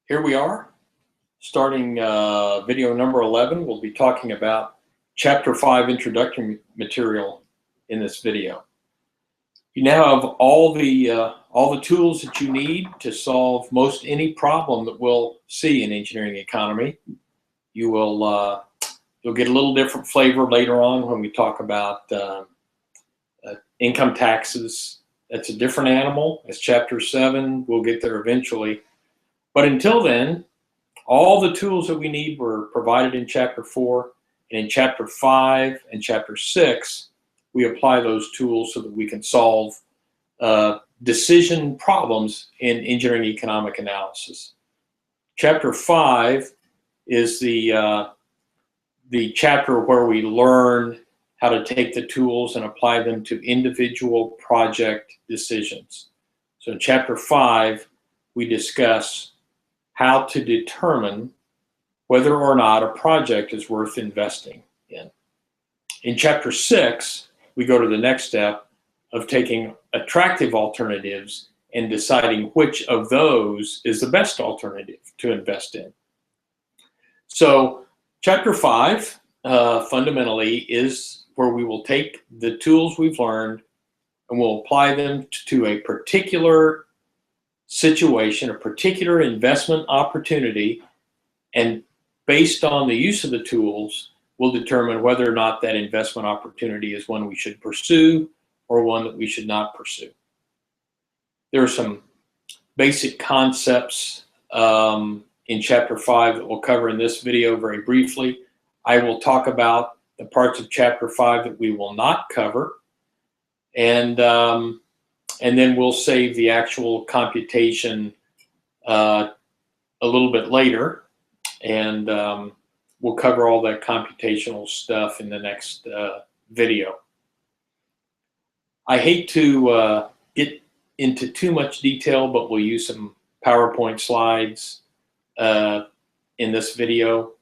Here we are, starting video number 11. We'll be talking about Chapter 5 introductory material in this video. You now have all the tools that you need to solve most any problem that we'll see in engineering economy. You'll get a little different flavor later on when we talk about income taxes. That's a different animal. It's Chapter 7. We'll get there eventually. But until then, all the tools that we need were provided in Chapter 4, and in Chapter 5 and Chapter 6, we apply those tools so that we can solve decision problems in engineering economic analysis. Chapter 5 is the chapter where we learn how to take the tools and apply them to individual project decisions. So in Chapter 5, we discuss how to determine whether or not a project is worth investing in. In Chapter 6, we go to the next step of taking attractive alternatives and deciding which of those is the best alternative to invest in. So Chapter 5 fundamentally is where we will take the tools we've learned and we'll apply them to a particular situation, a particular investment opportunity, and based on the use of the tools, we'll determine whether or not that investment opportunity is one we should pursue or one that we should not pursue. There are some basic concepts in Chapter 5 that we'll cover in this video very briefly. I will talk about the parts of Chapter 5 that we will not cover, and then we'll save the actual computation a little bit later, and we'll cover all that computational stuff in the next video. I hate to get into too much detail, but we'll use some PowerPoint slides in this video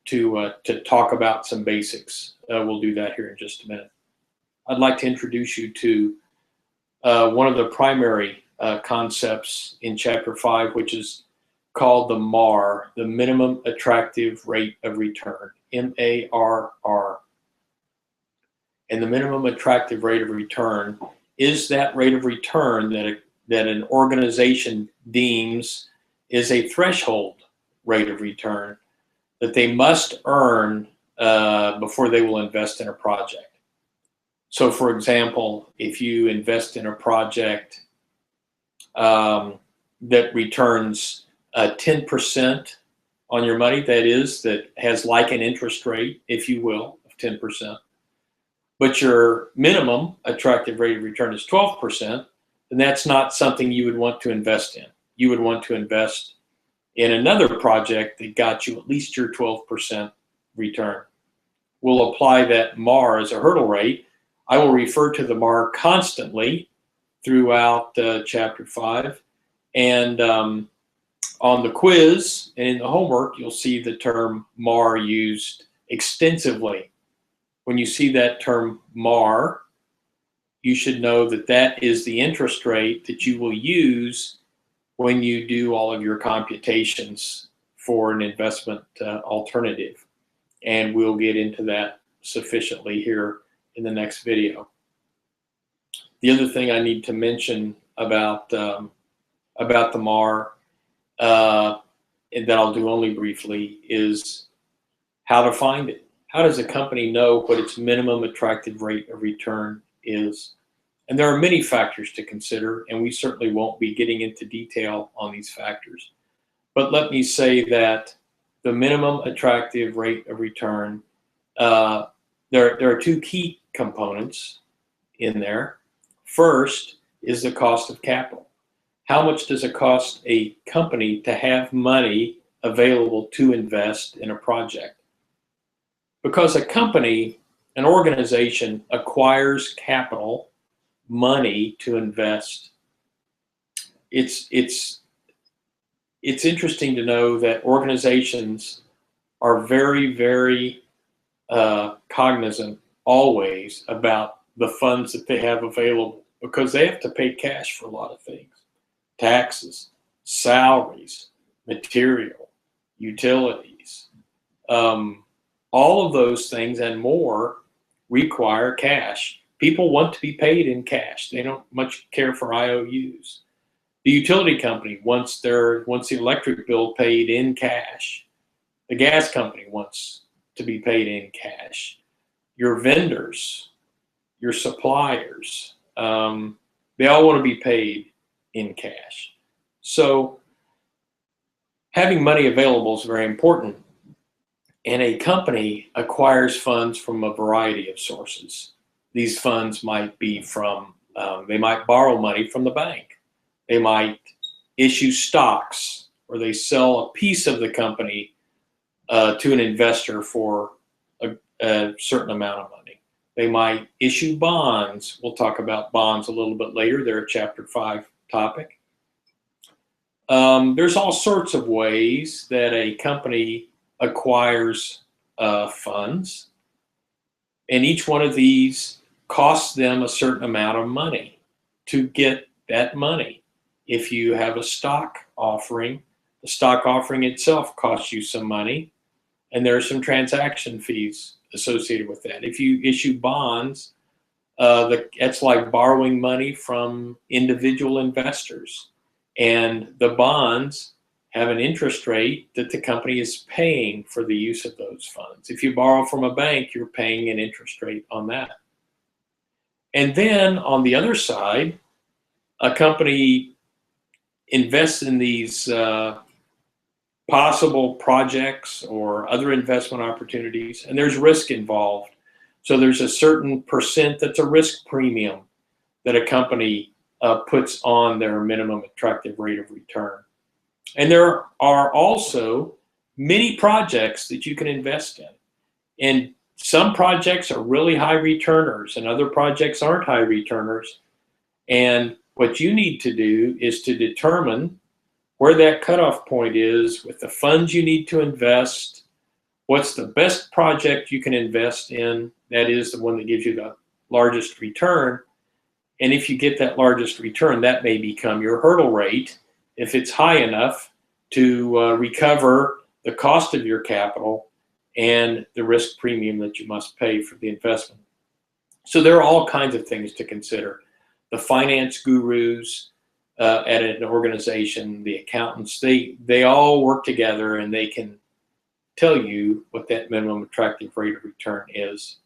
to talk about some basics. We'll do that here in just a minute. I'd like to introduce you to one of the primary concepts in Chapter 5, which is called the MAR, the Minimum Attractive Rate of Return, M-A-R-R. And the minimum attractive rate of return is that rate of return that an organization deems is a threshold rate of return that they must earn before they will invest in a project. So for example, if you invest in a project that returns 10% on your money, that has like an interest rate, if you will, of 10%, but your minimum attractive rate of return is 12%, then that's not something you would want to invest in. You would want to invest in another project that got you at least your 12% return. We'll apply that MAR as a hurdle rate. I will refer to the MAR constantly throughout Chapter 5. And on the quiz and in the homework, you'll see the term MAR used extensively. When you see that term MAR, you should know that that is the interest rate that you will use when you do all of your computations for an investment alternative. And we'll get into that sufficiently here in the next video. The other thing I need to mention about the MAR, and that I'll do only briefly, is how to find it. How does a company know what its minimum attractive rate of return is? And there are many factors to consider, and we certainly won't be getting into detail on these factors. But let me say that the minimum attractive rate of return, there are two key components in there. First is the cost of capital. How much does it cost a company to have money available to invest in a project? Because a company, an organization, acquires capital, money to invest. It's interesting to know that organizations are very, very cognizant always about the funds that they have available, because they have to pay cash for a lot of things, taxes, salaries, material, utilities. All of those things and more require cash. People want to be paid in cash. They don't much care for IOUs. The utility company wants the electric bill paid in cash. The gas company wants to be paid in cash. Your vendors, your suppliers, they all want to be paid in cash. So having money available is very important. And a company acquires funds from a variety of sources. These funds might be from, they might borrow money from the bank. They might issue stocks, or they sell a piece of the company to an investor for a certain amount of money. They might issue bonds. We'll talk about bonds a little bit later. They're a Chapter 5 topic. There's all sorts of ways that a company acquires funds, and each one of these costs them a certain amount of money to get that money. If you have a stock offering, the stock offering itself costs you some money, and there are some transaction fees associated with that. If you issue bonds, that's like borrowing money from individual investors, and the bonds have an interest rate that the company is paying for the use of those funds. If you borrow from a bank, you're paying an interest rate on that. And then on the other side, a company invests in these possible projects or other investment opportunities, and there's risk involved. So there's a certain percent that's a risk premium that a company puts on their minimum attractive rate of return. And there are also many projects that you can invest in. And some projects are really high returners and other projects aren't high returners. And what you need to do is to determine where that cutoff point is with the funds you need to invest. What's the best project you can invest in? That is the one that gives you the largest return. And if you get that largest return, that may become your hurdle rate if it's high enough to recover the cost of your capital and the risk premium that you must pay for the investment. So there are all kinds of things to consider. The finance gurus at an organization, the accountants, they all work together and they can tell you what that minimum attractive rate of return is.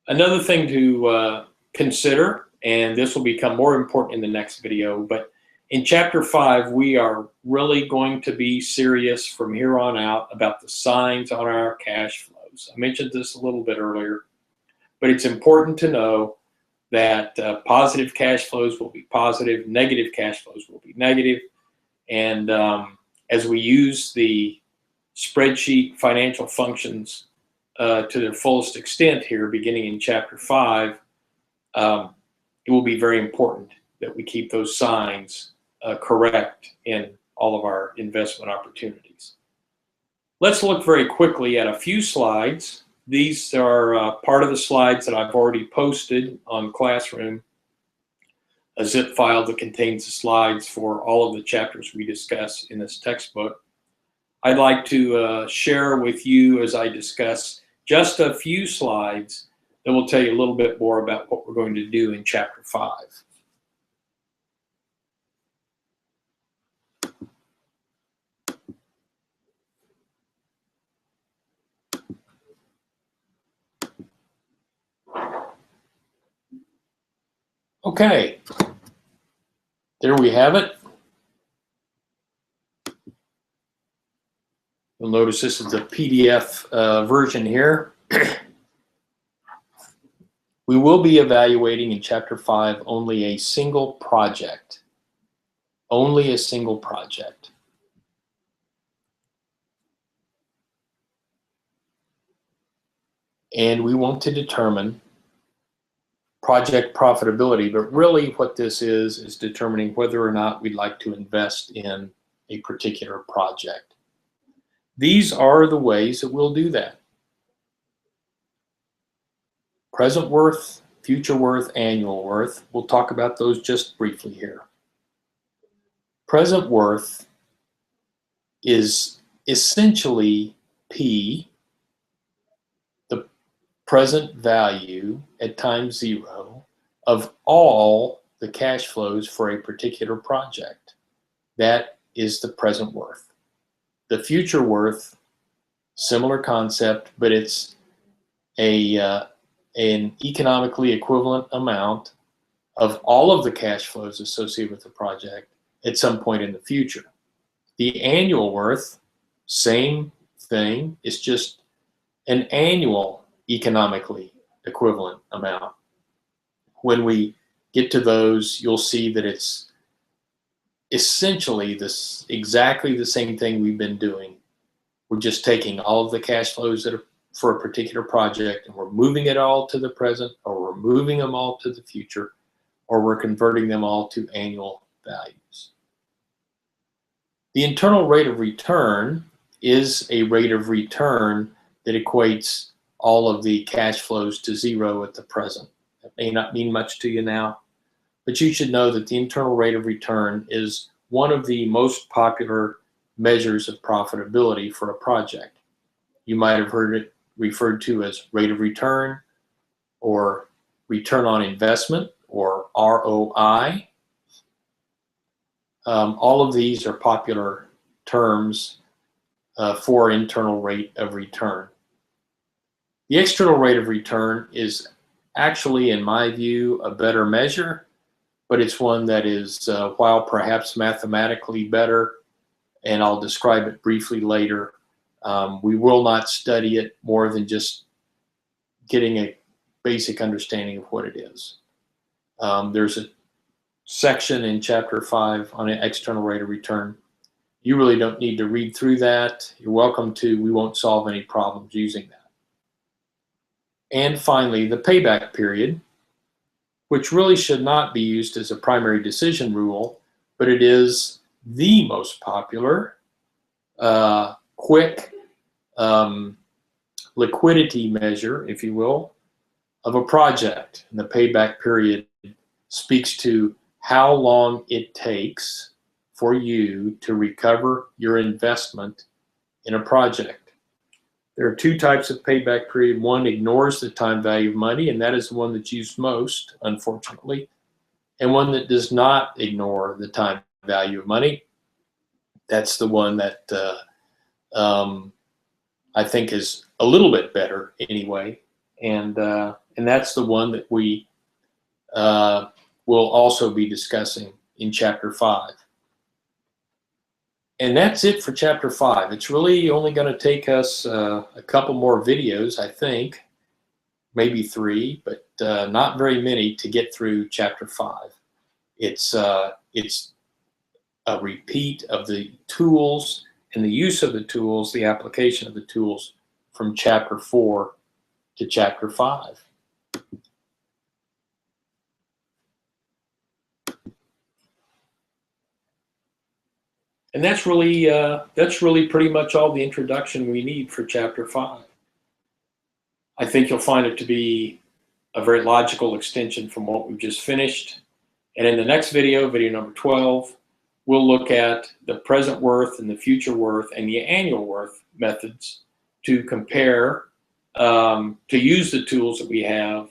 Another thing to consider, and this will become more important in the next video, but in Chapter 5, we are really going to be serious from here on out about the signs on our cash flows. I mentioned this a little bit earlier, but it's important to know that positive cash flows will be positive, negative cash flows will be negative. And as we use the spreadsheet financial functions to their fullest extent here, beginning in Chapter 5, it will be very important that we keep those signs correct in all of our investment opportunities. Let's look very quickly at a few slides. These are part of the slides that I've already posted on Classroom, a zip file that contains the slides for all of the chapters we discuss in this textbook. I'd like to share with you, as I discuss, just a few slides that will tell you a little bit more about what we're going to do in Chapter 5. Okay, there we have it. You'll notice this is the PDF version here. We will be evaluating in Chapter 5 only a single project. Only a single project. And we want to determine project profitability, but really what this is determining whether or not we'd like to invest in a particular project. These are the ways that we'll do that. Present worth, future worth, annual worth. We'll talk about those just briefly here. present worth is essentially P, the present value at time zero of all the cash flows for a particular project. That is the present worth. The future worth, similar concept, but it's an economically equivalent amount of all of the cash flows associated with the project at some point in the future. The annual worth, same thing, it's just an annual economically equivalent amount. When we get to those, you'll see that it's essentially exactly the same thing we've been doing. We're just taking all of the cash flows that are for a particular project and we're moving it all to the present, or we're moving them all to the future, or we're converting them all to annual values. The internal rate of return is a rate of return that equates all of the cash flows to zero at the present. That may not mean much to you now, but you should know that the internal rate of return is one of the most popular measures of profitability for a project. You might have heard it referred to as rate of return, or return on investment, or ROI. All of these are popular terms for internal rate of return. The external rate of return is actually, in my view, a better measure, but it's one that is, while perhaps mathematically better, and I'll describe it briefly later, we will not study it more than just getting a basic understanding of what it is. There's a section in chapter 5 on an external rate of return. You really don't need to read through that. You're welcome to. We won't solve any problems using that. And finally, the payback period, which really should not be used as a primary decision rule, but it is the most popular, quick liquidity measure, if you will, of a project. And the payback period speaks to how long it takes for you to recover your investment in a project. There are two types of payback period. One ignores the time value of money, and that is the one that's used most, unfortunately, and one that does not ignore the time value of money. That's the one that I think is a little bit better anyway, and that's the one that we will also be discussing in chapter 5. And that's it for chapter 5. It's really only going to take us a couple more videos, I think, maybe 3, but not very many to get through chapter 5. It's a repeat of the tools and the use of the tools, the application of the tools from chapter 4 to chapter 5. And that's really pretty much all the introduction we need for chapter 5. I think you'll find it to be a very logical extension from what we've just finished. And in the next video, video number 12, we'll look at the present worth and the future worth and the annual worth methods to compare, to use the tools that we have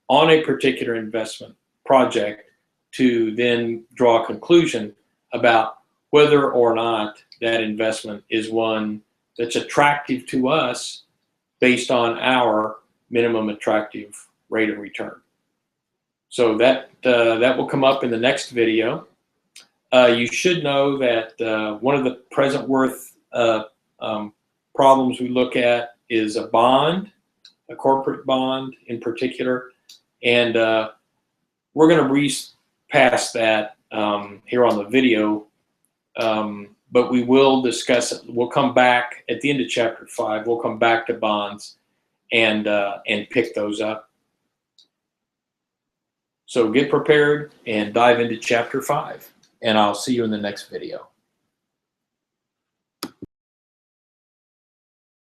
on a particular investment project to then draw a conclusion about whether or not that investment is one that's attractive to us based on our minimum attractive rate of return. So that will come up in the next video. You should know that one of the present worth problems we look at is a bond, a corporate bond in particular, and we're going to breeze past that here on the video. But we will discuss it. We'll come back at the end of chapter 5. We'll come back to bonds and pick those up. So get prepared and dive into chapter 5. And I'll see you in the next video.